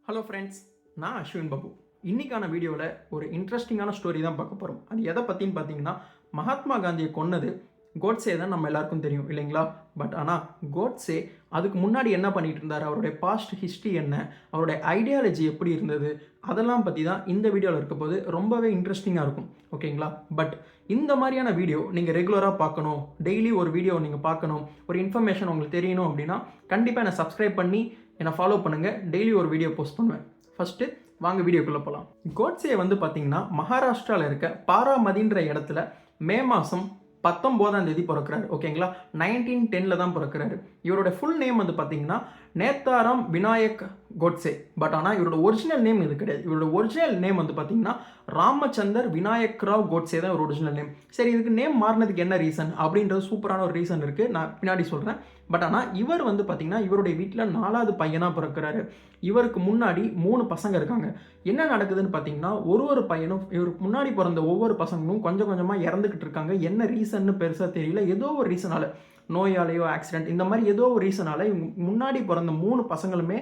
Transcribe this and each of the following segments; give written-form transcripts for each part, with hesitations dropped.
Hello friends, நான் அஸ்வின் பாபு. இன்னைக்கான வீடியோவில் ஒரு இன்ட்ரெஸ்டிங்கான ஸ்டோரி தான் பார்க்க போகிறோம். அது எதை பற்றின்னு பார்த்தீங்கன்னா, மகாத்மா காந்தியை கொன்னது கோட்ஸே தான் நம்ம எல்லாருக்கும் தெரியும் இல்லைங்களா? பட் ஆனால் கோட்ஸே அதுக்கு முன்னாடி என்ன பண்ணிட்டு இருந்தார், அவருடைய பாஸ்ட் ஹிஸ்ட்ரி என்ன, அவருடைய ஐடியாலஜி எப்படி இருந்தது, அதெல்லாம் பற்றி தான் இந்த வீடியோவில் இருக்க போது ரொம்பவே இன்ட்ரெஸ்டிங்காக இருக்கும். ஓகேங்களா? பட் இந்த மாதிரியான வீடியோ நீங்கள் ரெகுலராக பார்க்கணும், டெய்லி ஒரு வீடியோ நீங்கள் பார்க்கணும், ஒரு இன்ஃபர்மேஷன் உங்களுக்கு தெரியணும் அப்படின்னா கண்டிப்பாக என்னை சப்ஸ்கிரைப் பண்ணி என்னை ஃபாலோ பண்ணுங்கள். டெய்லி ஒரு வீடியோ போஸ்ட் பண்ணுவேன். ஃபஸ்ட்டு வாங்க வீடியோக்குள்ளே போகலாம். கோட்ஸே வந்து பார்த்தீங்கன்னா மகாராஷ்டிராவில் இருக்க பாராமதின்ற இடத்துல மே மாதம் 19ஆம் தேதி பிறக்கிறாரு. ஓகேங்களா? 1910 தான் பிறக்கிறாரு. இவரோட ஃபுல் நேம் வந்து பார்த்தீங்கன்னா நேதாராம் விநாயக் கோட்ஸே. பட் ஆனால் இவரோட ஒரிஜினல் நேம் இது கிடையாது. இவரோட ஒரிஜினல் நேம் வந்து பார்த்தீங்கன்னா ராமச்சந்தர் விநாயக் ராவ் கோட்ஸே தான் இவரோட ஒரிஜினல் நேம். சரி, இதுக்கு நேம் மாறினதுக்கு என்ன ரீசன் அப்படின்றது சூப்பரான ஒரு ரீசன் இருக்குது, நான் பின்னாடி சொல்கிறேன். பட் ஆனால் இவர் வந்து பார்த்தீங்கன்னா இவருடைய வீட்டில் 4வது பையனாக பிறக்கிறாரு. இவருக்கு முன்னாடி 3 பசங்க இருக்காங்க. என்ன நடக்குதுன்னு பார்த்தீங்கன்னா ஒரு பையனும் இவருக்கு முன்னாடி பிறந்த ஒவ்வொரு பசங்களும் கொஞ்சம் கொஞ்சமாக இறந்துக்கிட்டு இருக்காங்க. என்ன ரீசன்னு பெருசாக தெரியல. ஏதோ ஒரு ரீசனால், நோயாலேயோ ஆக்சிடென்ட் இந்த மாதிரி ஏதோ ஒரு ரீசனால் இவங்க முன்னாடி பிறந்த 3 பசங்களுமே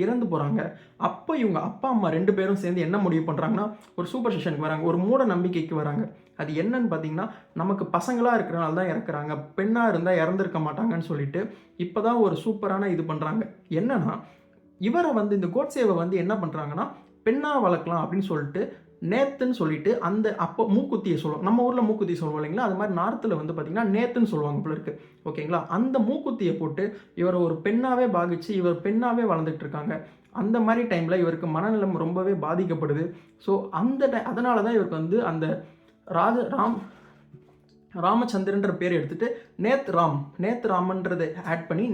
இறந்து போகிறாங்க. அப்போ இவங்க அப்பா அம்மா 2 பேரும் சேர்ந்து என்ன முடிவு பண்ணுறாங்கன்னா, ஒரு சூப்பர் ஸ்டிஷனுக்கு வராங்க, ஒரு மூட நம்பிக்கைக்கு வராங்க. அது என்னன்னு பார்த்தீங்கன்னா, நமக்கு பசங்களாக இருக்கிறனால தான் இறக்குறாங்க, பெண்ணாக இருந்தால் இறந்துருக்க மாட்டாங்கன்னு சொல்லிட்டு இப்போ தான் ஒரு சூப்பரான இது பண்ணுறாங்க. என்னன்னா, இவரை வந்து இந்த கோட்ஸேவை வந்து என்ன பண்ணுறாங்கன்னா, பெண்ணாக வளர்க்கலாம் அப்படின்னு சொல்லிட்டு நேத்துன்னு சொல்லிட்டு அந்த அப்போ மூக்குத்தியை சொல்லுவோம். நம்ம ஊரில் மூக்குத்தி சொல்லுவோம் இல்லைங்களா? அது மாதிரி நார்த்தில் வந்து பார்த்திங்கன்னா நேத்துன்னு சொல்லுவாங்க போல இருக்கு. ஓகேங்களா? அந்த மூக்குத்தியை போட்டு இவரை ஒரு பெண்ணாகவே பாவிச்சு இவர் பெண்ணாகவே வளர்ந்துட்டு இருக்காங்க. அந்த மாதிரி டைமில் இவருக்கு மனநலம் ரொம்பவே பாதிக்கப்படுது. ஸோ அதனால தான் இவருக்கு வந்து அந்த ராமச்சந்திரன்ற பேர் எடுத்துட்டு நேத் ராமன்றதை ஆட் பண்ணி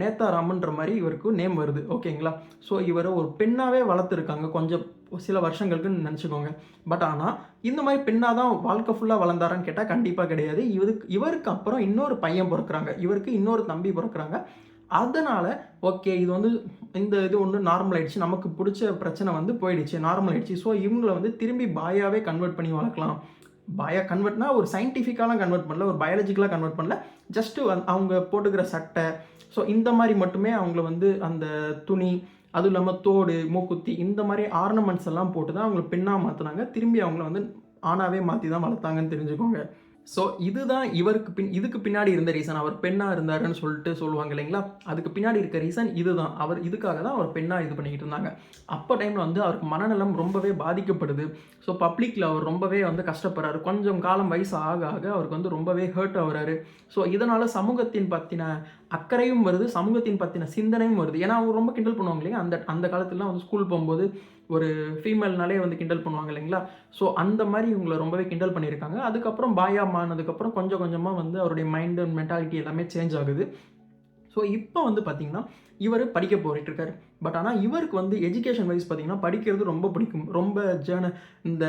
நேத்தாராமன்ற மாதிரி இவருக்கு நேம் வருது. ஓகேங்களா? ஸோ இவரை ஒரு பெண்ணாகவே வளர்த்துருக்காங்க கொஞ்சம் சில வருஷங்களுக்குன்னு நினச்சிக்கோங்க. பட் ஆனால் இந்த மாதிரி பெண்ணாக தான் வாழ்க்கை ஃபுல்லாக வளர்ந்தாரான்னு கேட்டால் கண்டிப்பாக கிடையாது. இவருக்கு அப்புறம் இன்னொரு பையன் பிறக்கிறாங்க, இவருக்கு இன்னொரு தம்பி பிறக்கிறாங்க. அதனால் ஓகே, இது வந்து இந்த இது ஒன்று நார்மல் ஆயிடுச்சு, நமக்கு பிடிச்ச பிரச்சனை வந்து போயிடுச்சு, நார்மல் ஆயிடுச்சு. ஸோ இவங்களை வந்து திரும்பி பாயாவே கன்வெர்ட் பண்ணி வளர்க்கலாம். பாயா கன்வெர்ட்னா ஒரு சயின்டிஃபிக்காலாம் கன்வெர்ட் பண்ணல, ஒரு பயாலஜிக்கலாக கன்வெர்ட் பண்ணல. ஜஸ்ட்டு அவங்க போட்டுக்கிற சட்டை, ஸோ இந்த மாதிரி மட்டுமே அவங்கள வந்து அந்த துணி, அதுவும் இல்லாமல் தோடு, மூக்குத்தி இந்த மாதிரி ஆர்னமெண்ட்ஸ் எல்லாம் போட்டு தான் அவங்கள பெண்ணாக மாற்றினாங்க. திரும்பி அவங்கள வந்து ஆணாவே மாற்றி தான் வளர்த்தாங்கன்னு தெரிஞ்சுக்கோங்க. ஸோ இதுதான் இதுக்கு பின்னாடி இருந்த ரீசன். அவர் பெண்ணாக இருந்தாருன்னு சொல்லிட்டு சொல்லுவாங்க இல்லைங்களா? அதுக்கு பின்னாடி இருக்க ரீசன் இதுதான். அவர் இதுக்காக தான் அவர் பெண்ணாக இது பண்ணிக்கிட்டு இருந்தாங்க. அப்போ டைமில் வந்து அவருக்கு மனநலம் ரொம்பவே பாதிக்கப்படுது. ஸோ பப்ளிக்கில் அவர் ரொம்பவே வந்து கஷ்டப்படுறாரு. கொஞ்சம் காலம் வயசு ஆக ஆக அவருக்கு வந்து ரொம்பவே ஹர்ட் ஆகுறாரு. ஸோ இதனால் சமூகத்தின் பற்றின அக்கறையும் வருது, சமூகத்தின் பற்றின சிந்தனையும் வருது. ஏன்னா அவங்க ரொம்ப கிண்டல் பண்ணுவாங்க இல்லையா? அந்த காலத்துலலாம் வந்து ஸ்கூல் போகும்போது ஒரு ஃபீமேல்னாலே வந்து கிண்டல் பண்ணுவாங்க இல்லைங்களா? ஸோ அந்த மாதிரி இவங்களை ரொம்பவே கிண்டல் பண்ணியிருக்காங்க. அதுக்கப்புறம் பாயா மானதுக்கப்புறம் கொஞ்சம் கொஞ்சமாக வந்து அவருடைய மைண்டு மென்டாலிட்டி எல்லாமே சேஞ்ச் ஆகுது. ஸோ இப்போ வந்து பார்த்திங்கன்னா இவர் படிக்க போயிட்டுருக்காரு. பட் ஆனால் இவருக்கு வந்து எஜுகேஷன் வைஸ் பார்த்திங்கன்னா படிக்கிறது ரொம்ப பிடிக்கும். ரொம்ப இந்த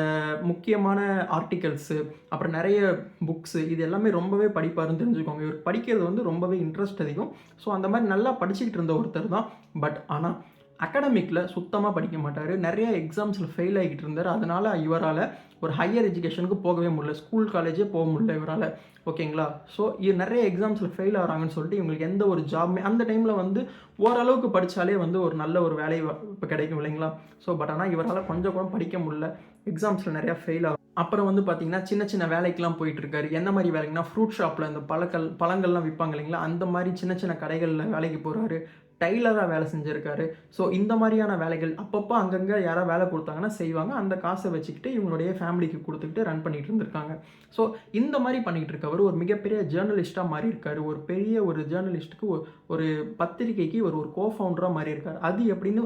முக்கியமான ஆர்டிகல்ஸு, அப்புறம் நிறைய புக்ஸு, இது எல்லாமே ரொம்பவே படிப்பாருன்னு தெரிஞ்சுக்கோங்க. இவர் படிக்கிறது வந்து ரொம்பவே இன்ட்ரெஸ்ட் அதிகம். ஸோ அந்த மாதிரி நல்லா படிச்சுக்கிட்டு இருந்த ஒருத்தர் தான். பட் ஆனால் அகாடமிக்கில் சுத்தமாக படிக்க மாட்டார். நிறைய எக்ஸாம்ஸில் ஃபெயில் ஆகிட்டு இருந்தார். அதனால் இவரால் ஒரு ஹையர் எஜுகேஷனுக்கு போகவே முடியல, ஸ்கூல் காலேஜே போக முடியல இவரால். ஓகேங்களா? ஸோ நிறைய எக்ஸாம்ஸில் ஃபெயில் ஆகிறாங்கன்னு சொல்லிட்டு இவங்களுக்கு எந்த ஒரு ஜாப்மே அந்த டைமில் வந்து ஓரளவுக்கு படித்தாலே வந்து ஒரு நல்ல ஒரு வேலை இப்போ கிடைக்கும் இல்லைங்களா? ஸோ பட் ஆனால் இவரால் கொஞ்சம் கூட படிக்க முடியல, எக்ஸாம்ஸில் நிறையா ஃபெயில் ஆகும். அப்புறம் வந்து பார்த்திங்கன்னா சின்ன சின்ன வேலைக்கெலாம் போயிட்டுருக்காரு. எந்த மாதிரி வேலைக்குன்னா, ஃப்ரூட் ஷாப்பில் இந்த பழங்கள்லாம் விற்பாங்க இல்லைங்களா? அந்த மாதிரி சின்ன சின்ன கடைகளில் வேலைக்கு போகிறாரு. டைலராக வேலை செஞ்சுருக்காரு. ஸோ இந்த மாதிரியான வேலைகள் அப்பப்போ அங்கங்கே யாராவது வேலை கொடுத்தாங்கன்னா செய்வாங்க. அந்த காசை வச்சுக்கிட்டு இவங்களுடைய ஃபேமிலிக்கு கொடுத்துக்கிட்டு ரன் பண்ணிகிட்டு இருந்திருக்காங்க. ஸோ இந்த மாதிரி பண்ணிகிட்டு இருக்கவர் ஒரு மிகப்பெரிய ஜேர்னலிஸ்ட்டாக மாறி இருக்காரு. ஒரு பெரிய ஒரு ஜேர்னலிஸ்ட்டுக்கு ஒரு பத்திரிகைக்கு ஒரு கோஃபவுண்டராக மாறி இருக்கார். அது எப்படின்னு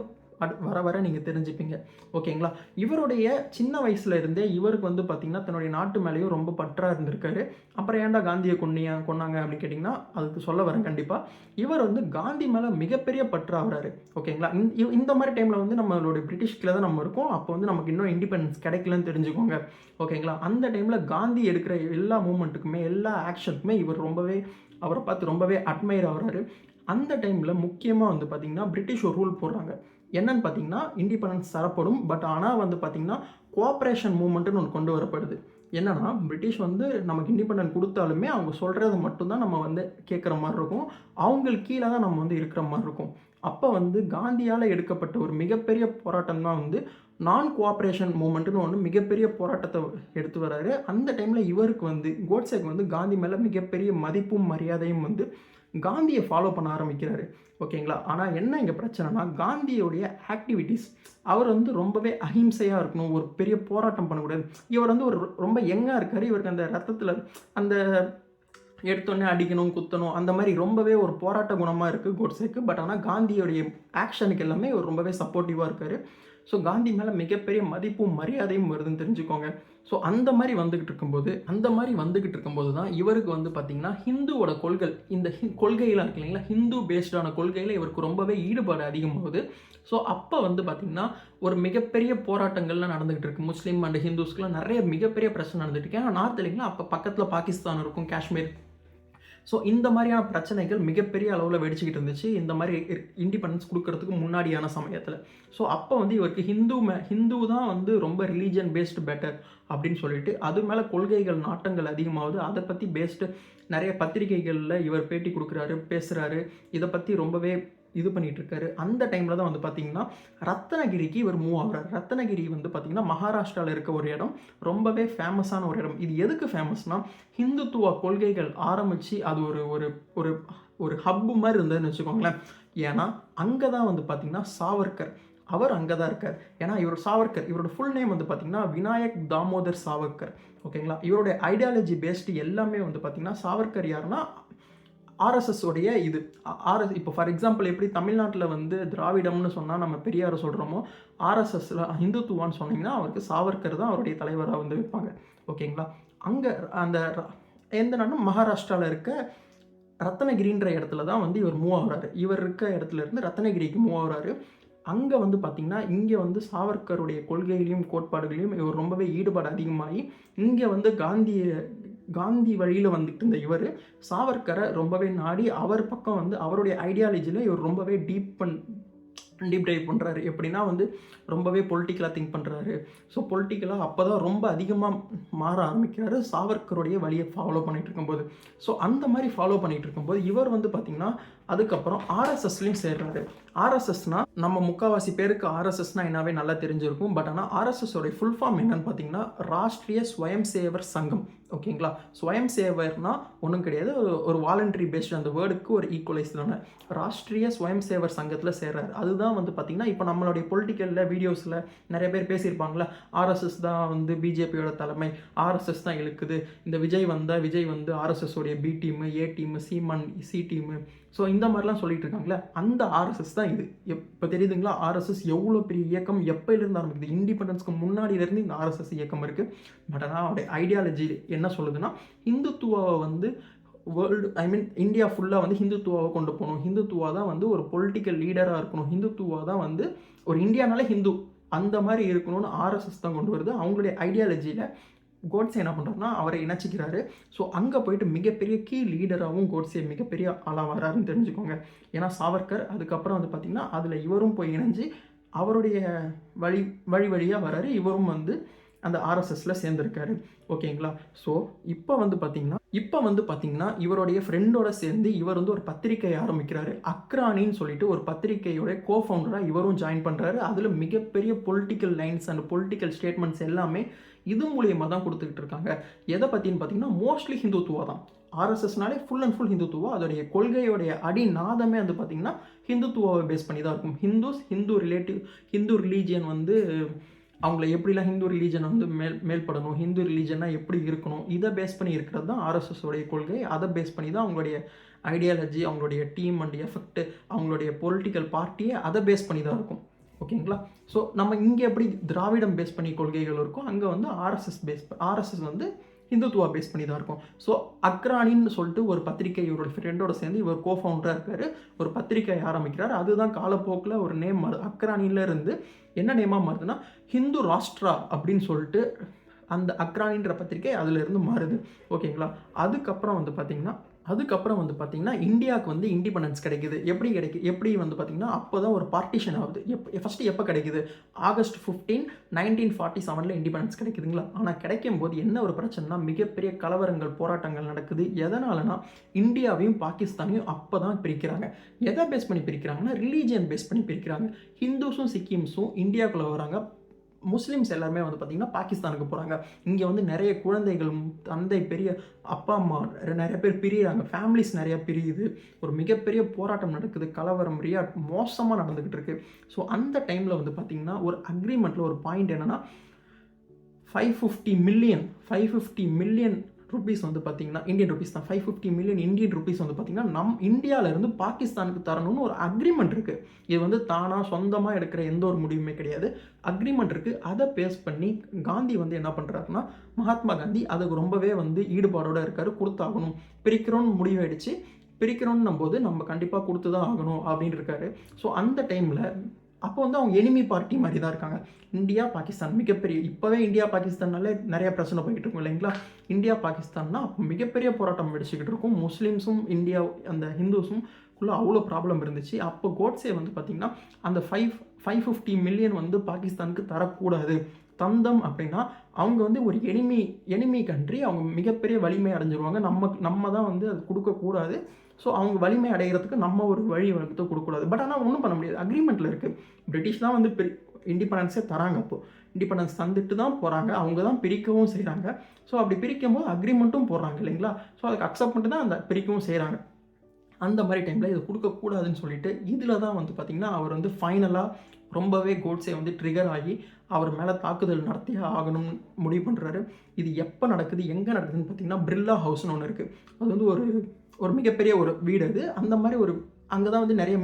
வர வர நீங்கள் தெரிஞ்சுப்பீங்க. ஓகேங்களா? இவருடைய சின்ன வயசுல இருந்தே இவருக்கு வந்து பார்த்திங்கன்னா தன்னுடைய நாட்டு மேலேயும் ரொம்ப பற்றாக இருந்திருக்காரு. அப்புறம் ஏன்டா காந்தியை கொன்னாங்க அப்படின்னு கேட்டிங்கன்னா அதுக்கு சொல்ல வரேன் கண்டிப்பாக. இவர் வந்து காந்தி மேலே மிகப்பெரிய பற்றாகிறாரு. ஓகேங்களா? இந்த மாதிரி டைமில் வந்து நம்மளுடைய பிரிட்டிஷ் கீழே தான் நம்ம இருக்கோம். அப்போ வந்து நமக்கு இன்னும் இண்டிபெண்டன்ஸ் கிடைக்கலன்னு தெரிஞ்சுக்கோங்க. ஓகேங்களா? அந்த டைமில் காந்தி எடுக்கிற எல்லா மூமெண்ட்டுக்குமே, எல்லா ஆக்ஷனுக்குமே இவர் ரொம்பவே அவரை பார்த்து ரொம்பவே அட்மையர் ஆகிறாரு. அந்த டைமில் முக்கியமாக வந்து பார்த்திங்கன்னா பிரிட்டிஷ் ஒரு ரூல் போடுறாங்க. என்னன்னு பார்த்தீங்கன்னா இண்டிபெண்டன்ஸ் தரப்படும். பட் ஆனால் வந்து பார்த்திங்கன்னா கோஆப்ரேஷன் மூவ்மெண்ட்டுன்னு ஒன்று கொண்டு வரப்படுது. என்னன்னா பிரிட்டிஷ் வந்து நமக்கு இண்டிபெண்டன்ட் கொடுத்தாலுமே அவங்க சொல்கிறது மட்டும்தான் நம்ம வந்து கேட்குற மாதிரி இருக்கும். அவங்களுக்கு கீழே தான் நம்ம வந்து இருக்கிற மாதிரி இருக்கும். அப்போ வந்து காந்தியால் எடுக்கப்பட்ட ஒரு மிகப்பெரிய போராட்டம் தான் வந்து நான் கோஆப்ரேஷன் மூமெண்ட்டுன்னு ஒன்று மிகப்பெரிய போராட்டத்தை எடுத்து வராரு. அந்த டைமில் இவருக்கு வந்து கோட்சேக்கு வந்து காந்தி மேலே மிகப்பெரிய மதிப்பும் மரியாதையும் வந்து காந்தியை ஃபாலோ பண்ண ஆரம்பிக்கிறாரு. ஓகேங்களா. ஆனால் என்ன இங்கே பிரச்சனைனா காந்தியோடைய ஆக்டிவிட்டீஸ் அவர் வந்து ரொம்பவே அஹிம்சையாக இருக்கணும், ஒரு பெரிய போராட்டம் பண்ணக்கூடாது. இவர் வந்து ஒரு ரொம்ப யங்காக இருக்கார். இவருக்கு அந்த ரத்தத்தில் அந்த எடுத்தோடனே அடிக்கணும் குத்தணும் அந்த மாதிரி ரொம்பவே ஒரு போராட்ட குணமாக இருக்குது கோட்சேக்கு. பட் ஆனால் காந்தியோடைய ஆக்ஷனுக்கு எல்லாமே இவர் ரொம்பவே சப்போர்ட்டிவாக இருக்கார். ஸோ காந்தி மேலே மிகப்பெரிய மதிப்பும் மரியாதையும் வருதுன்னு தெரிஞ்சுக்கோங்க. ஸோ அந்த மாதிரி வந்துக்கிட்டு இருக்கும்போது தான் இவருக்கு வந்து பார்த்திங்கன்னா ஹிந்துவோட கொள்கை, இந்த கொள்கையெல்லாம் இருக்கு இல்லைங்களா, ஹிந்து பேஸ்டான கொள்கையில் இவருக்கு ரொம்பவே ஈடுபாடு அதிகமாகுது. ஸோ அப்போ வந்து பார்த்திங்கன்னா ஒரு மிகப்பெரிய போராட்டங்கள்லாம் நடந்துகிட்டு இருக்குது. முஸ்லீம் அண்ட் ஹிந்துஸ்க்குலாம் நிறைய மிகப்பெரிய பிரச்சனை நடந்துட்டு இருக்கு. ஏன்னா நார்த் இல்லைங்களா, அப்போ பக்கத்தில் பாகிஸ்தான் இருக்கும், காஷ்மீர். ஸோ இந்த மாதிரியான பிரச்சனைகள் மிகப்பெரிய அளவில் வெடிச்சுக்கிட்டு இருந்துச்சு இந்த மாதிரி இண்டிபெண்டன்ஸ் கொடுக்கறதுக்கு முன்னாடியான சமயத்தில். ஸோ அப்போ வந்து இவருக்கு ஹிந்து தான் வந்து ரொம்ப ரிலீஜன் பேஸ்டு பெட்டர் அப்படின்னு சொல்லிட்டு அது மேலே கொள்கைகள் நாட்டங்கள் அதிகமாகுது. அதை பற்றி பேஸ்டு நிறைய பத்திரிகைகளில் இவர் பேட்டி கொடுக்குறாரு, பேசுகிறாரு, இதை பற்றி ரொம்பவே இது பண்ணிகிட்டு இருக்காரு. அந்த டைமில் தான் வந்து பார்த்திங்கன்னா ரத்னகிரிக்கு இவர் மூவ் ஆகுறாரு. ரத்னகிரி வந்து பார்த்திங்கன்னா மகாராஷ்டிராவில் இருக்க ஒரு இடம், ரொம்பவே ஃபேமஸான ஒரு இடம். இது எதுக்கு ஃபேமஸ்னால் ஹிந்துத்துவ கொள்கைகள் ஆரம்பித்து அது ஒரு ஒரு ஒரு ஒரு ஹப்பு மாதிரி இருந்ததுன்னு வச்சுக்கோங்களேன். ஏன்னா அங்கே தான் வந்து பார்த்திங்கன்னா சாவர்கர் அவர் அங்கே தான் இருக்கார். ஏன்னா இவரோட ஃபுல் நேம் வந்து பார்த்திங்கன்னா விநாயக் தாமோதர் சாவர்கர். ஓகேங்களா. இவருடைய ஐடியாலஜி பேஸ்டு எல்லாமே வந்து பார்த்திங்கன்னா சாவர்கர் யாருன்னா ஆர்எஸ்எஸ் உடைய இது இப்போ ஃபார் எக்ஸாம்பிள் எப்படி தமிழ்நாட்டில் வந்து திராவிடம்னு சொன்னால் நம்ம பெரியாரை சொல்கிறோமோ, ஆர்எஸ்எஸ்ல ஹிந்துத்துவான்னு சொன்னீங்கன்னா அவருக்கு சாவர்கர் தான் அவருடைய தலைவராக வந்து வைப்பாங்க. ஓகேங்களா. அங்கே அந்த எந்த நாடும் மகாராஷ்டிராவில் இருக்க ரத்னகிரின்ற இடத்துல தான் வந்து இவர் மூவ் ஆகுறாரு. இவர் இருக்க இடத்துல இருந்து ரத்னகிரிக்கு மூவ் ஆகுறாரு. அங்கே வந்து பார்த்திங்கன்னா இங்கே வந்து சாவர்கருடைய கொள்கைகளையும் கோட்பாடுகளையும் இவர் ரொம்பவே ஈடுபாடு அதிகமாகி இங்கே வந்து காந்தி வழியில் வந்துட்டு இருந்த இவர் சாவர்கரை ரொம்பவே நாடி அவர் பக்கம் வந்து அவருடைய ஐடியாலஜியில் இவர் ரொம்பவே டீப் டைவ் பண்ணுறாரு. எப்படின்னா வந்து ரொம்பவே பொலிட்டிக்கலாக திங்க் பண்ணுறாரு. ஸோ பொலிட்டிக்கலாக அப்போ தான் ரொம்ப அதிகமாக மாற ஆரம்பிக்கிறாரு சாவர்கருடைய வழியை ஃபாலோ பண்ணிகிட்டு இருக்கும்போது. ஸோ அந்த மாதிரி ஃபாலோ பண்ணிகிட்டு இருக்கும்போது இவர் வந்து பார்த்திங்கன்னா அதுக்கப்புறம் ஆர்எஸ்எஸ்லையும் சேர்றாரு. ஆர்எஸ்எஸ்னால் நம்ம முக்கால்வாசி பேருக்கு ஆர்எஸ்எஸ்னால் என்னவே நல்லா தெரிஞ்சிருக்கும். பட் ஆனால் ஆர்எஸ்எஸோடைய ஃபுல் ஃபார்ம் என்னன்னு பார்த்தீங்கன்னா ராஷ்ட்ரிய ஸ்வயம் சேவர் சங்கம். ஓகேங்களா. ஸ்வயம் சேவர்னா ஒன்றும் கிடையாது, ஒரு வாலண்டரி பேஸ்ட், அந்த வேர்டுக்கு ஒரு ஈக்குவலைஸ் தானே. ராஷ்ட்ரிய ஸ்வயம் சேவர் சங்கத்தில் சேர்றாரு. அதுதான் வந்து பார்த்திங்கன்னா இப்போ நம்மளுடைய பொலிட்டிக்கலில் வீடியோஸில் நிறைய பேர் பேசியிருப்பாங்களே, ஆர்எஸ்எஸ் தான் வந்து பிஜேபியோட தலைமை, ஆர்எஸ்எஸ் தான் இழுக்குது, இந்த விஜய் வந்து ஆர்எஸ்எஸோடைய B team, A team, Seeman C team, so இந்த மாதிரிலாம் சொல்லிட்டு இருக்காங்களே, அந்த ஆர்எஸ்எஸ் தான் இது. இப்போ தெரியுதுங்களா ஆர்எஸ்எஸ் எவ்வளோ பெரிய இயக்கம் எப்போலேருந்து ஆரம்பிக்குது. இண்டிபெண்டன்ஸ்க்கு முன்னாடியிலேருந்து இந்த ஆர்எஸ்எஸ் இயக்கம் இருக்குது. பட் ஆனால் அவருடைய ஐடியாலஜி என்ன சொல்லுதுன்னா ஹிந்துத்துவாவை வந்து இந்தியா ஃபுல்லாக வந்து ஹிந்துத்துவாவை கொண்டு போகணும், ஹிந்துத்துவா தான் வந்து ஒரு பொலிட்டிக்கல் லீடராக இருக்கணும், ஹிந்துத்துவா தான் வந்து ஒரு இந்தியானாலே ஹிந்து அந்த மாதிரி இருக்கணும்னு ஆர்எஸ்எஸ் தான் கொண்டு வருது. அவங்களுடைய ஐடியாலஜியில் கோட்ஸே என்ன பண்ணுறாருன்னா அவரை இணைச்சிக்கிறாரு. ஸோ அங்கே போயிட்டு மிகப்பெரிய கீ லீடராகவும் கோட்ஸே மிகப்பெரிய ஆளாக வராருன்னு தெரிஞ்சுக்கோங்க. ஏன்னா சாவர்கர் அதுக்கப்புறம் வந்து பார்த்திங்கன்னா அதில் இவரும் போய் இணைஞ்சு அவருடைய வழியாக வராரு. இவரும் வந்து அந்த ஆர்எஸ்எஸில் சேர்ந்துருக்காரு. ஓகேங்களா. ஸோ இப்போ வந்து பார்த்திங்கன்னா இவருடைய ஃப்ரெண்டோட சேர்ந்து இவர் வந்து ஒரு பத்திரிகை ஆரம்பிக்கிறாரு. அக்ரானின்னு சொல்லிட்டு ஒரு பத்திரிகையோட கோஃபவுண்டராக இவரும் ஜாயின் பண்ணுறாரு. அதில் மிகப்பெரிய political lines and political statements எல்லாமே இது மூலியமாக தான் கொடுத்துக்கிட்டு இருக்காங்க. எதை பற்றின்னு பார்த்தீங்கன்னா மோஸ்ட்லி ஹிந்துத்துவா தான். ஆர்எஸ்எஸ்னாலே ஃபுல் அண்ட் ஃபுல் ஹிந்துத்துவா. அதோடைய கொள்கையோடைய அடிநாதமே வந்து பார்த்திங்கன்னா ஹிந்துத்துவாவை பேஸ் பண்ணி தான் இருக்கும். ஹிந்து ரிலீஜியன் வந்து அவங்கள எப்படிலாம் ஹிந்து ரிலீஜனை வந்து மேல்படணும், ஹிந்து ரிலீஜனாக எப்படி இருக்கணும், இதை பேஸ் பண்ணி இருக்கிறது தான் ஆர்எஸ்எஸோடைய கொள்கை. அதை பேஸ் பண்ணி தான் அவங்களுடைய ஐடியாலஜி, அவங்களுடைய டீம் அண்ட் எஃபெக்ட், அவங்களுடைய பொலிட்டிக்கல் பார்ட்டியை அதை பேஸ் பண்ணி தான் இருக்கும். ஓகேங்களா. ஸோ நம்ம இங்கே எப்படி திராவிடம் பேஸ் பண்ணி கொள்கைகள் இருக்கும், அங்கே வந்து ஆர்எஸ்எஸ் வந்து ஹிந்துத்துவா பேஸ் பண்ணி தான் இருக்கும். ஸோ அக்ரானின்னு சொல்லிட்டு ஒரு பத்திரிகை இவரோட ஃப்ரெண்டோட சேர்ந்து இவர் கோஃபவுண்டராக இருக்கார், ஒரு பத்திரிகை ஆரம்பிக்கிறார். அதுதான் காலப்போக்கில் ஒரு நேம் அக்ரானிலேருந்து என்ன நேமாக மாறுதுன்னா ஹிந்து ராஷ்ட்ரா அப்படின்னு சொல்லிட்டு அந்த அக்ரானின்ற பத்திரிகை அதிலிருந்து மாறுது. ஓகேங்களா. அதுக்கப்புறம் வந்து பார்த்திங்கன்னா அதுக்கப்புறம் வந்து பார்த்தீங்கன்னா, இந்தியாவுக்கு வந்து இண்டிபெண்டன்ஸ் கிடைக்குது. எப்படி வந்து பார்த்தீங்கன்னா, அப்போ தான் ஒரு பார்ட்டிஷன் ஆகுது. ஃபர்ஸ்ட்டு எப்போ கிடைக்குது? ஆகஸ்ட் 15, 1947ல இண்டிபெண்டன்ஸ் கிடைக்குதுங்களா? ஆனா கிடைக்கும்போது என்ன ஒரு பிரச்சனைனா, மிகப்பெரிய கலவரங்கள், போராட்டங்கள் நடக்குது. எதனாலனா, இந்தியாவையும் பாகிஸ்தானையும் அப்போ தான் பிரிக்கிறாங்க. எதை பேஸ் பண்ணி பிரிக்கிறாங்கன்னா, ரிலிஜியன் பேஸ் பண்ணி பிரிக்கிறாங்க. ஹிந்துஸும், சிக்கிம்ஸும் இந்தியாக்குள்ள வராங்க. முஸ்லிம்ஸ் எல்லாருமே வந்து பார்த்தீங்கன்னா, பாகிஸ்தானுக்கு போகிறாங்க. இங்கே வந்து நிறைய குழந்தைகள், தந்தை, பெரிய அப்பா, அம்மா நிறைய பேர் பிரியிறாங்க. ஃபேமிலிஸ் நிறையா பிரியுது. ஒரு மிகப்பெரிய போராட்டம் நடக்குது. கலவரம், ரியாட் மோசமாக நடந்துக்கிட்டு இருக்கு. ஸோ அந்த டைமில் வந்து பார்த்தீங்கன்னா, ஒரு அக்ரிமெண்ட்டில் ஒரு பாயிண்ட் என்னென்னா, 550 மில்லியன் ருபீஸ் வந்து பார்த்தீங்கன்னா, இந்தியன் ருபீஸ் தான். 550 மில்லியன் இந்தியன் ருபீஸ் வந்து பார்த்தீங்கன்னா, இந்தியாவிலேருந்து பாகிஸ்தானுக்கு தரணும்னு ஒரு அக்ரிமெண்ட் இருக்குது. இது வந்து தானாக சொந்தமாக எடுக்கிற எந்த ஒரு முடிவுமே கிடையாது. அக்ரிமெண்ட் இருக்குது. அதை பேஸ் பண்ணி காந்தி வந்து என்ன பண்ணுறாருன்னா, மகாத்மா காந்தி அதுக்கு ரொம்பவே வந்து ஈடுபாடோடு இருக்கார். கொடுத்தாகணும், பிரிக்கிறோன்னு முடிவாயிடுச்சு. பிரிக்கிறோன்னும் போது நம்ம கண்டிப்பாக கொடுத்து தான் ஆகணும் அப்படின்னு இருக்காரு. ஸோ அந்த டைமில் அப்போ வந்து அவங்க எனிமி பார்ட்டி மாதிரி தான் இருக்காங்க. இந்தியா, பாகிஸ்தான் மிகப்பெரிய, இப்போவே இந்தியா பாகிஸ்தான்னாலே நிறைய பிரச்சனை போய்கிட்டு இருக்கும் இல்லைங்களா? இந்தியா பாகிஸ்தான்னா அப்போ மிகப்பெரிய போராட்டம் வெடிச்சுக்கிட்டு இருக்கும். முஸ்லீம்ஸும் இந்தியா அந்த ஹிந்துஸும் குள்ள அவ்வளோ ப்ராப்ளம் இருந்துச்சு. அப்போ கோட்ஸே வந்து பார்த்திங்கன்னா, அந்த 550 மில்லியன் வந்து பாகிஸ்தானுக்கு தரக்கூடாது. தந்தம் அப்படின்னா அவங்க வந்து ஒரு எனிமி கண்ட்ரி, அவங்க மிகப்பெரிய வலிமை அடைஞ்சிருவாங்க. நம்ம தான் வந்து அது கொடுக்கக்கூடாது. ஸோ அவங்க வலிமை அடைகிறதுக்கு நம்ம ஒரு வழி வகுத்து கொடுக்கக்கூடாது. பட் ஆனால் ஒன்றும் பண்ண முடியாது. அக்ரிமெண்ட்டில் இருக்குது. பிரிட்டிஷ் தான் வந்து இண்டிபெண்டன்ஸே தராங்க. அப்போது இண்டிபெண்டன்ஸ் தந்துட்டு தான் போகிறாங்க. அவங்க தான் பிரிக்கவும் செய்கிறாங்க. ஸோ அப்படி பிரிக்கும் போது அக்ரிமெண்ட்டும் போடுறாங்க இல்லைங்களா? ஸோ அதுக்கு அக்செப்ட் பண்ணிட்டு தான் அந்த பிரிக்கவும் செய்கிறாங்க. அந்த மாதிரி டைமில் இது கொடுக்கக்கூடாதுன்னு சொல்லிட்டு இதில் தான் வந்து பார்த்திங்கன்னா, அவர் வந்து ஃபைனலாக ரொம்பவே கோட்ஸே வந்து ட்ரிகர் ஆகி அவர் மேலே தாக்குதல் நடத்தியே ஆகணும்னு முடிவு பண்ணுறாரு. இது எப்போ நடக்குது, எங்கே நடக்குதுன்னு பார்த்திங்கன்னா, பிர்லா ஹவுஸ்னு ஒன்று இருக்குது. அது வந்து ஒரு மிகப்பெரிய ஒரு வீடு அது. அந்த மாதிரி ஒரு அங்கே தான் வந்து நிறைய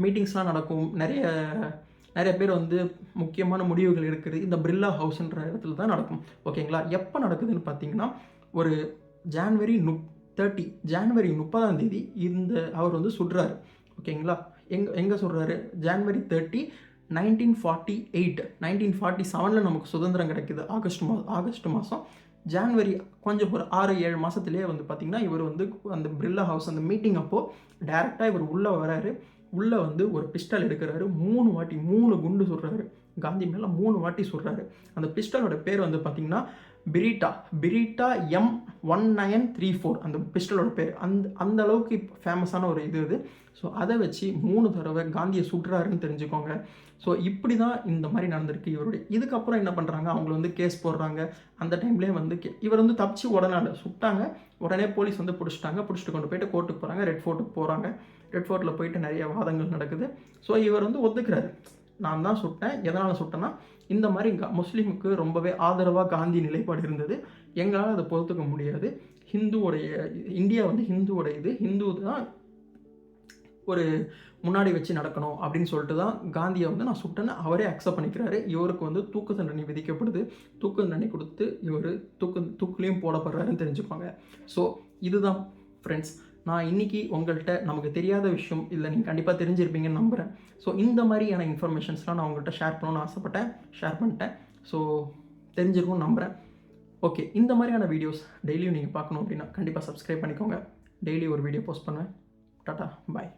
மீட்டிங்ஸ்லாம் நடக்கும். நிறைய பேர் வந்து முக்கியமான முடிவுகள் எடுக்கிறது இந்த பிர்லா ஹவுஸ்ன்ற இடத்துல தான் நடக்கும். ஓகேங்களா? எப்போ நடக்குதுன்னு பார்த்தீங்கன்னா, ஒரு ஜான்வரி 30ஆம் தேதி அவர் வந்து சுடுறாரு. ஓகேங்களா? எங்கே சுடுறாரு? ஜான்வரி 30, 1947ல் நமக்கு சுதந்திரம் கிடைக்குது. ஆகஸ்ட் மாதம். ஜான்வரி கொஞ்சம் ஒரு 6-7 மாதத்துலேயே வந்து பார்த்திங்கன்னா, இவர் வந்து அந்த பிர்லா ஹவுஸ் அந்த மீட்டிங் அப்போது டைரெக்டாக இவர் உள்ளே வராரு. உள்ளே வந்து ஒரு பிஸ்டல் எடுக்கிறாரு. 3 குண்டு சுடுறாரு. காந்தி மேலே 3 வாட்டி சுடுறாரு. அந்த பிஸ்டலோட பேர் வந்து பார்த்திங்கன்னா பிரிட்டா M1934 அந்த பிஸ்டலோட பேர். அந்த அளவுக்கு ஃபேமஸான ஒரு இது. ஸோ அதை வச்சு 3 தடவை காந்தியை சுடுறாருன்னு தெரிஞ்சுக்கோங்க. ஸோ இப்படி தான் இந்த மாதிரி நடந்திருக்கு இவருடைய. இதுக்கப்புறம் என்ன பண்ணுறாங்க, அவங்கள வந்து கேஸ் போடுறாங்க. அந்த டைம்லேயே வந்து இவர் வந்து தப்பிச்சு உடனே சுட்டாங்க. உடனே போலீஸ் வந்து பிடிச்சிட்டு கொண்டு போயிட்டு கோர்ட்டுக்கு போகிறாங்க. ரெட் ஃபோர்ட்டுக்கு போகிறாங்க. ரெட் ஃபோர்ட்டில் போயிட்டு நிறைய வாதங்கள் நடக்குது. ஸோ இவர் வந்து ஒத்துக்கிறாரு, நான் தான் சுட்டேன். எதனால் சுட்டேன்னா, இந்த மாதிரி முஸ்லீமுக்கு ரொம்பவே ஆதரவாக காந்தி நிலைப்பாடு இருந்தது. எங்களால் அதை பொறுத்துக்க முடியாது. இந்தியா வந்து ஹிந்து தான் ஒரு முன்னாடி வச்சு நடக்கணும் அப்படின்னு சொல்லிட்டு தான் காந்தியை வந்து நான் சுட்டேன்னு அவரே அக்செப்ட் பண்ணிக்கிறாரு. இவருக்கு வந்து தூக்கு தண்டனை விதிக்கப்படுது. தூக்கு தண்டனை கொடுத்து இவர் தூக்குலையும் போடப்படுறாருன்னு தெரிஞ்சுக்கோங்க. ஸோ இதுதான் ஃப்ரெண்ட்ஸ், நான் இன்றைக்கி உங்கள்கிட்ட நமக்கு தெரியாத விஷயம் இல்லை, நீங்கள் கண்டிப்பாக தெரிஞ்சிருப்பீங்கன்னு நம்புகிறேன். ஸோ இந்த மாதிரியான இன்ஃபர்மேஷன்ஸ்லாம் நான் உங்கள்கிட்ட ஷேர் பண்ணணும்னு ஆசைப்பட்டேன், ஷேர் பண்ணிட்டேன். ஸோ தெரிஞ்சிருக்கும்னு நம்புகிறேன். ஓகே, இந்த மாதிரியான வீடியோஸ் டெய்லியும் நீங்கள் பார்க்கணும் அப்படின்னா கண்டிப்பாக சப்ஸ்கிரைப் பண்ணிக்கோங்க. டெய்லி ஒரு வீடியோ போஸ்ட் பண்ணுவேன். டாட்டா, பாய்.